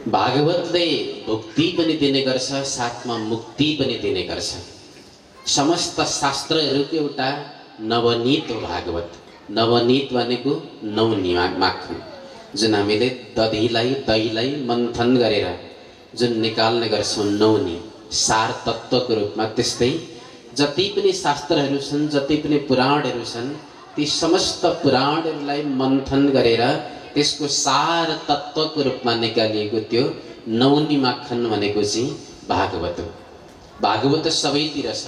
भागवतले भुक्ति पनि दिने गर्छ, साथमा मुक्ति पनि दिने गर्छ। समस्त शास्त्रहरूको एउटा नवनीत हो भागवत। नवनीत भनेको माखन, जुन हामीले दहीलाई मन्थन गरेर जुन निकाल्ने गर्छौँ नौनी सार तत्त्वको रूपमा। त्यस्तै जति पनि शास्त्रहरू छन्, जति पनि पुराणहरू छन्, ती समस्त पुराणहरूलाई मन्थन गरेर त्यसको सार तत्त्वको रूपमा निकालिएको त्यो नौनी माखन भनेको चाहिँ भागवत हो। भागवत सबैतिर छ,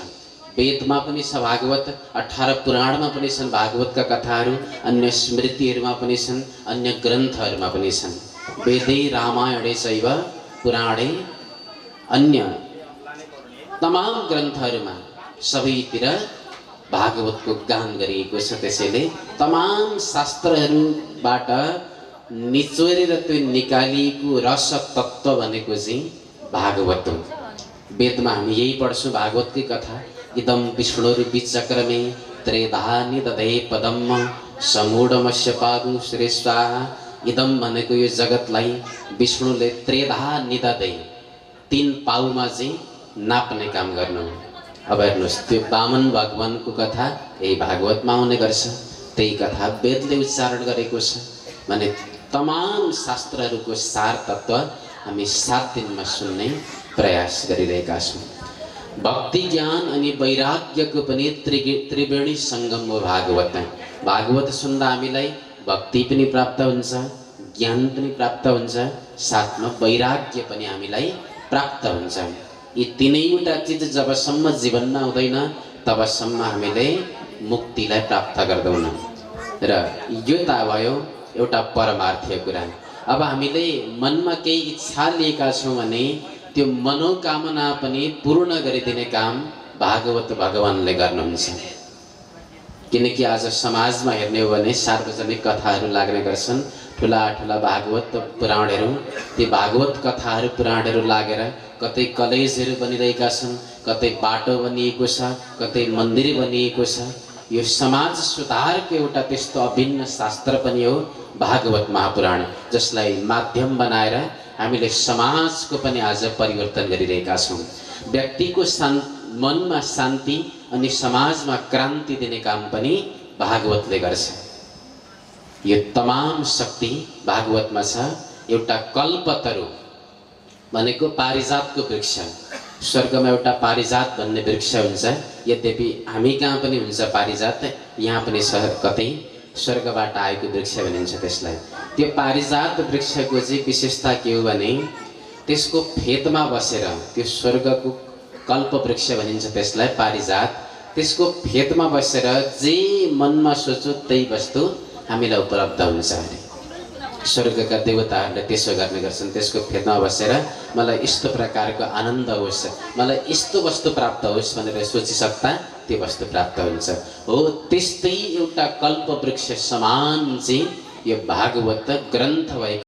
वेदमा पनि छ भागवत, 18 पुराणमा पनि छन् भागवतका कथाहरू, अन्य स्मृतिहरूमा पनि छन्, अन्य ग्रन्थहरूमा पनि छन्। वेदै रामायणे चैव पुराणे अन्य तमाम ग्रन्थहरूमा सबैतिर भागवतको गान गरिएको छ। त्यसैले तमाम शास्त्रहरूबाट निचोरेर त्यो निकालिएको रस तत्त्व भनेको चाहिँ भागवत हो। वेदमा हामी यही पढ्छौँ भागवतकै कथा, इदं विष्णुर्विचक्रमे त्रेधा निदधे पदम समूढमस्य पादु श्रेष्ठाः। इदं भनेको यो जगतलाई विष्णुले त्रेधा निदधे 3 पाउमा चाहिँ नाप्ने काम गर्नु। अब हेर्नुहोस्, त्यो वामन भगवानको कथा यही भागवतमा आउने गर्छ, त्यही कथा वेदले उच्चारण गरेको छ भने तमाम शास्त्रहरूको सार तत्त्व हामी 7 दिनमा सुन्ने प्रयास गरिरहेका छौँ। भक्ति ज्ञान अनि वैराग्यको पनि त्रिवेणी सङ्गम हो भागवत। भागवत सुन्दा हामीलाई भक्ति पनि प्राप्त हुन्छ, ज्ञान पनि प्राप्त हुन्छ, साथमा वैराग्य पनि हामीलाई प्राप्त हुन्छ। यी तीनैवटा चिज जबसम्म जीवनमा हुँदैन तबसम्म हामीले मुक्तिलाई प्राप्त गर्दैनौँ। र यो त भयो एउटा परमार्थीय कुरा। अब हामीले मनमा केही इच्छा लिएका छौँ भने त्यो मनोकामना पनि पूर्ण गरिदिने काम भागवत भगवानले गर्नुहुन्छ। किनकि आज समाजमा हेर्ने हो भने सार्वजनिक कथाहरू लाग्ने गर्छन्, ठुला ठुला भागवत पुराणहरू। ती भागवत कथाहरू पुराणहरू लागेर कतै कलेजहरू बनिरहेका छन्, कतै बाटो बनिएको छ, कतै मन्दिर बनिएको छ। यो समाज सुधारको एउटा त्यस्तो अभिन्न शास्त्र पनि हो भागवत महापुराण, जसलाई माध्यम बनाएर हामीले समाजको पनि आज परिवर्तन गरिरहेका छौँ। व्यक्तिको मनमा शान्ति अनि समाजमा क्रान्ति दिने काम पनि भागवतले गर्छ। यो तमाम शक्ति भागवतमा छ। एउटा कल्पतरु भनेको पारिजातको वृक्ष। स्वर्गमा एउटा पारिजात भन्ने वृक्ष हुन्छ, यद्यपि हामी कहाँ पनि हुन्छ पारिजात, यहाँ पनि छ कतै, स्वर्गबाट आएको वृक्ष भनिन्छ त्यसलाई। त्यो पारिजात वृक्षको चाहिँ विशेषता के हो भने त्यसको फेदमा बसेर, त्यो स्वर्गको कल्प वृक्ष भनिन्छ त्यसलाई पारिजात, त्यसको फेदमा बसेर जे मनमा सोचो त्यही वस्तु हामीलाई उपलब्ध हुन्छ अरे। स्वर्गका देवताहरूले त्यसो गर्ने गर्छन्। त्यसको फेदमा बसेर मलाई यस्तो प्रकारको आनन्द होस्, मलाई यस्तो वस्तु प्राप्त होस् भनेर सोचिसक्दा त्यो वस्तु प्राप्त हुन्छ। हो त्यस्तै एउटा कल्प वृक्ष समान चाहिँ यो भागवत ग्रन्थ भएको